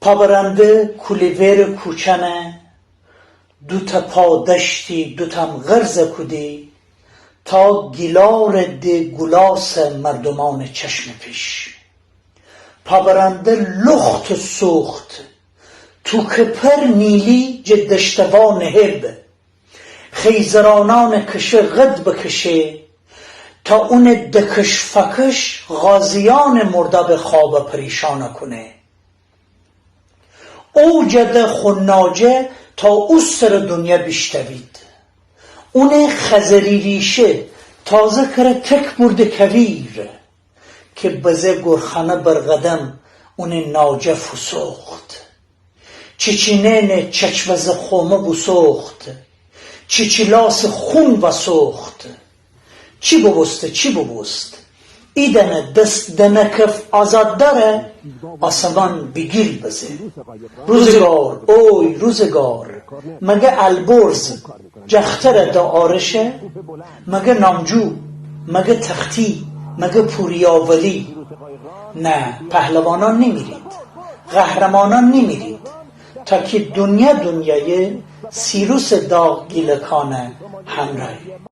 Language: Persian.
پابرنده کولیور کوچنه، دوتا پا دشتی دوتم غرز کدی، تا گیلار ده گلاس مردمان چشم پیش. پابرنده لخت سوخت، تو کپر نیلی جدشتوان هب، خیزرانان کشه غد بکشه، تا اون دکش فکش غازیان مرده به خواب پریشان کنه. اوجد خناجه تا او سر دنیا بیشتوید، اون خزری ریشه تازه کره تک برده کویر، که بزه گرخانه برقدم اون ناجه فسوخت. چیچینین چچوز خومه بسوخت، چیچیلاس خون وسوخت. چی ببوست ایدن دست دنکف آزاد داره، آسمان بگیر بزه. روزگار اوی روزگار، مگه البرز جختر دا آرشه، مگه نامجو، مگه تختی، مگه پوریاولی. نه، پهلوانان نمیرید، قهرمانان نمیرید، تا که دنیای سیروس داغ گیلکانه همراهی.